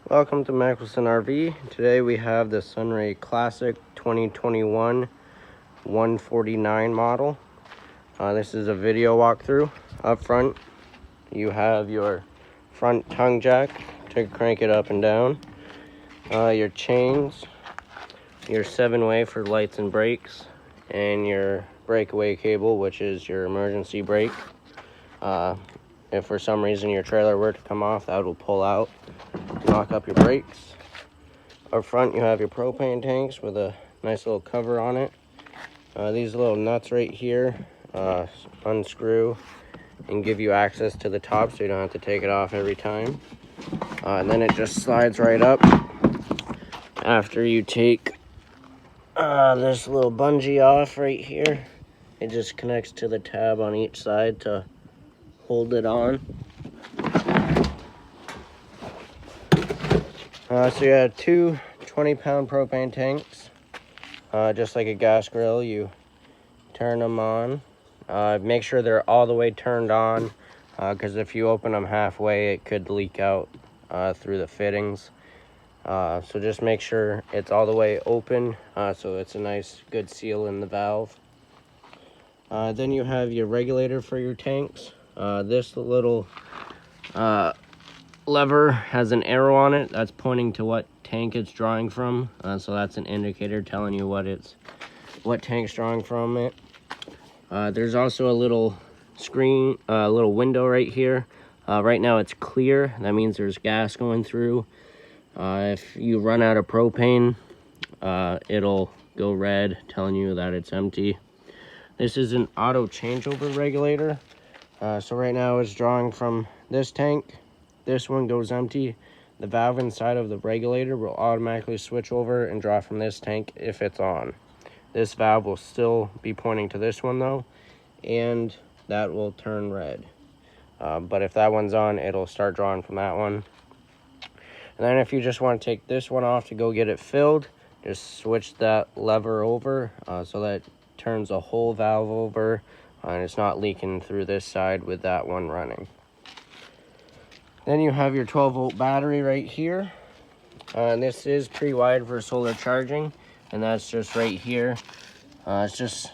Welcome to Mickelson RV. Today we have the Sunray Classic 2021 149 model. This is a video walkthrough. Up front, you have your front tongue jack to crank it up and down. Your chains, your 7-way for lights and brakes, and your breakaway cable, which is your emergency brake. If for some reason your trailer were to come off, that will pull out, knock up your brakes. Up front, you have your propane tanks with a nice little cover on it. These little nuts right here unscrew and give you access to the top, so you don't have to take it off every time. And then it just slides right up after you take this little bungee off right here. It just connects to the tab on each side to hold it on. So you have two 20-pound propane tanks. Just like a gas grill, you turn them on. Make sure they're all the way turned on, because if you open them halfway, it could leak out through the fittings. So just make sure it's all the way open, so it's a nice good seal in the valve. Then you have your regulator for your tanks. This little lever has an arrow on it that's pointing to what tank it's drawing from, so that's an indicator telling you what tank's drawing from it. There's also a little screen, a little window right here. Right now it's clear. That means there's gas going through. If you run out of propane, it'll go red, telling you that it's empty. This is an auto changeover regulator. So right now it's drawing from this tank. This one goes empty. The valve inside of the regulator will automatically switch over and draw from this tank if it's on. This valve will still be pointing to this one though, and that will turn red. But if that one's on, it'll start drawing from that one. And then if you just want to take this one off to go get it filled, just switch that lever over so that turns the whole valve over, and it's not leaking through this side with that one running. Then you have your 12-volt battery right here. And this is pretty wide for solar charging, and that's just right here. It's just,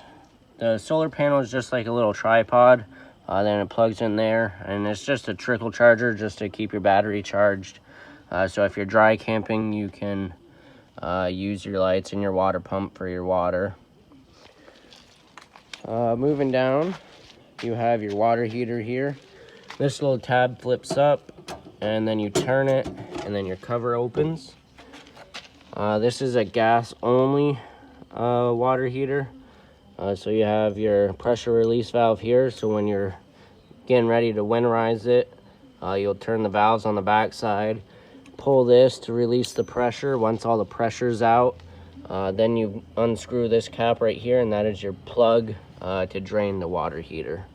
the solar panel is just like a little tripod. Then it plugs in there, and it's just a trickle charger just to keep your battery charged. So if you're dry camping, you can use your lights and your water pump for your water. Moving down, you have your water heater here. This little tab flips up, and then you turn it, and then your cover opens. This is a gas only water heater. So you have your pressure release valve here, so when you're getting ready to winterize it, you'll turn the valves on the back side, pull this to release the pressure. Once all the pressure's out, then you unscrew this cap right here, and that is your plug to drain the water heater.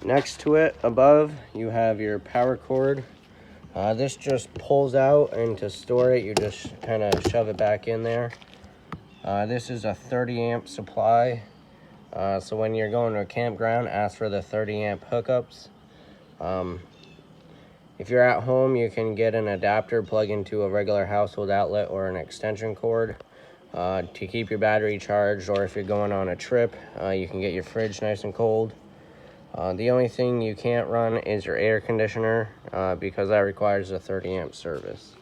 Next to it, above, you have your power cord. This just pulls out, and to store it, you just kind of shove it back in there. This is a 30 amp supply. So when you're going to a campground, ask for the 30 amp hookups. If you're at home, you can get an adapter, plug into a regular household outlet or an extension cord to keep your battery charged, or if you're going on a trip, you can get your fridge nice and cold. The only thing you can't run is your air conditioner because that requires a 30 amp service.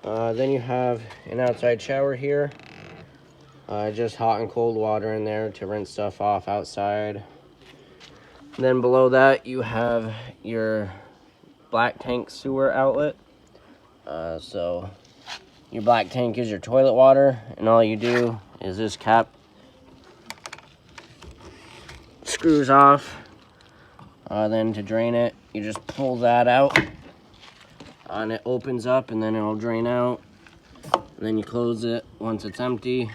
Then you have an outside shower here. Just hot and cold water in there to rinse stuff off outside. And then below that, you have your black tank sewer outlet. So your black tank is your toilet water, and all you do is this cap screws off. Then to drain it, you just pull that out, and it opens up, and then it'll drain out. And then you close it once it's empty,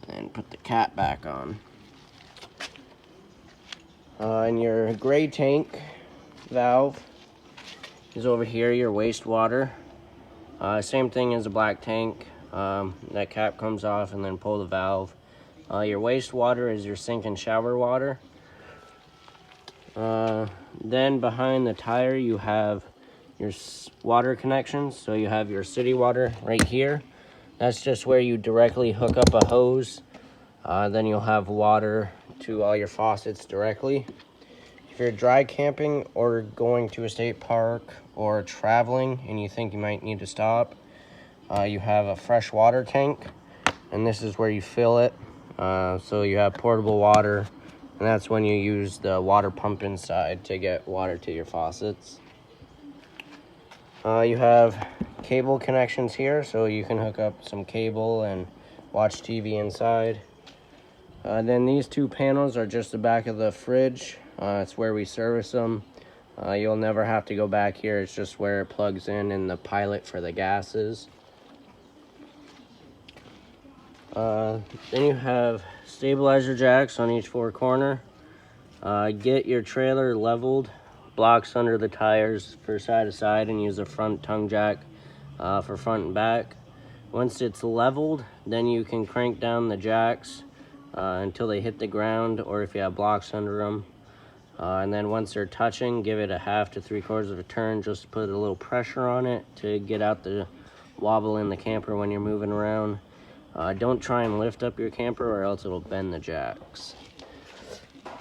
and put the cap back on. And your gray tank valve is over here, your wastewater. Same thing as a black tank. That cap comes off, and then pull the valve. Your wastewater is your sink and shower water. Then behind the tire you have your water connections. So you have your city water right here. That's just where you directly hook up a hose. Then you'll have water to all your faucets directly. If you're dry camping or going to a state park or traveling and you think you might need to stop, you have a fresh water tank, and this is where you fill it. So you have portable water, and that's when you use the water pump inside to get water to your faucets. You have cable connections here, so you can hook up some cable and watch TV inside. Then these two panels are just the back of the fridge. It's where we service them. You'll never have to go back here. It's just where it plugs in the pilot for the gases. Then you have stabilizer jacks on each four corner. Get your trailer leveled, blocks under the tires for side to side, and use a front tongue jack for front and back. Once it's leveled, then you can crank down the jacks until they hit the ground, or if you have blocks under them. And then once they're touching, give it a 1/2 to 3/4 of a turn just to put a little pressure on it to get out the wobble in the camper when you're moving around. Don't try and lift up your camper or else it'll bend the jacks.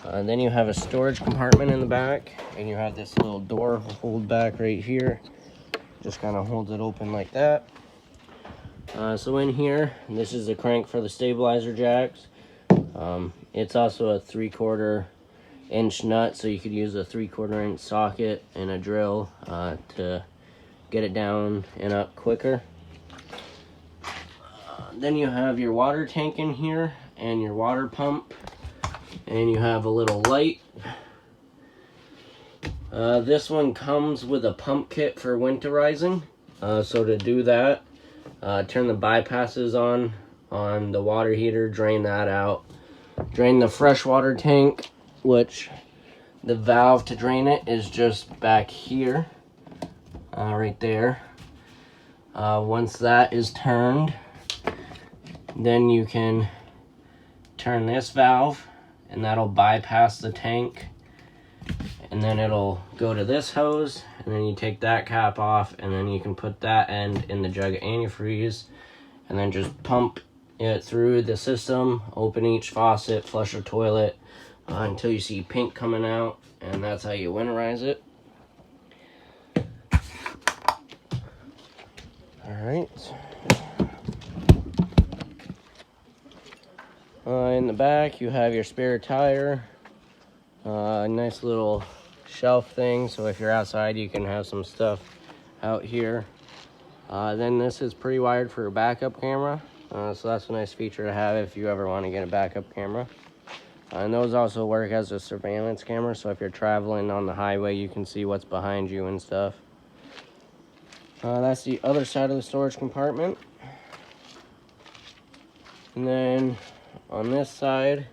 Then you have a storage compartment in the back, and you have this little door hold back right here. Just kind of holds it open like that. So in here, this is the crank for the stabilizer jacks. It's also a 3/4 inch nut, so you could use a 3/4 inch socket and a drill to get it down and up quicker. Then you have your water tank in here and your water pump, and you have a little light. This one comes with a pump kit for winterizing. So to do that, turn the bypasses on the water heater, drain that out. Drain the fresh water tank, which the valve to drain it is just back here, right there. Once that is turned, then you can turn this valve, and that'll bypass the tank, and then it'll go to this hose, and then you take that cap off, and then you can put that end in the jug of antifreeze, and then just pump it through the system, open each faucet, flush the toilet until you see pink coming out, and that's how you winterize it. Alright. In the back, you have your spare tire, a nice little shelf thing, so if you're outside, you can have some stuff out here. Then this is pre-wired for a backup camera, so that's a nice feature to have if you ever want to get a backup camera. And those also work as a surveillance camera, so if you're traveling on the highway, you can see what's behind you and stuff. That's the other side of the storage compartment. And then on this side,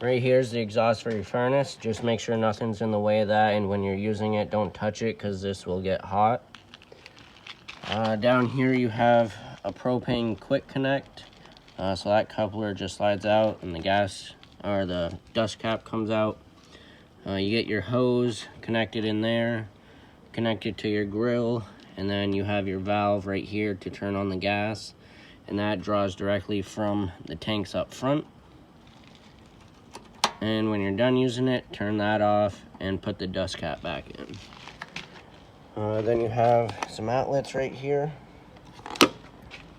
right here is the exhaust for your furnace. Just make sure nothing's in the way of that, and when you're using it, don't touch it because this will get hot. Down here you have a propane quick connect. So that coupler just slides out and the gas or the dust cap comes out. You get your hose connected in there, connected to your grill, and then you have your valve right here to turn on the gas, and that draws directly from the tanks up front. And when you're done using it, turn that off and put the dust cap back in. Then you have some outlets right here,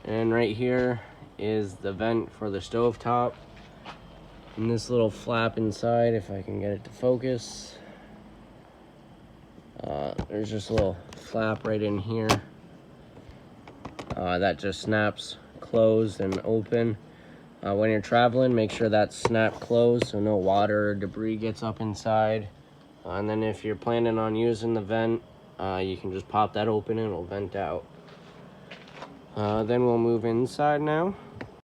and right here is the vent for the stovetop, and this little flap inside, if I can get it to focus, there's just a little flap right in here that just snaps closed and open. When you're traveling, make sure that's snapped closed so no water or debris gets up inside. And then if you're planning on using the vent, you can just pop that open and it'll vent out. Then we'll move inside now.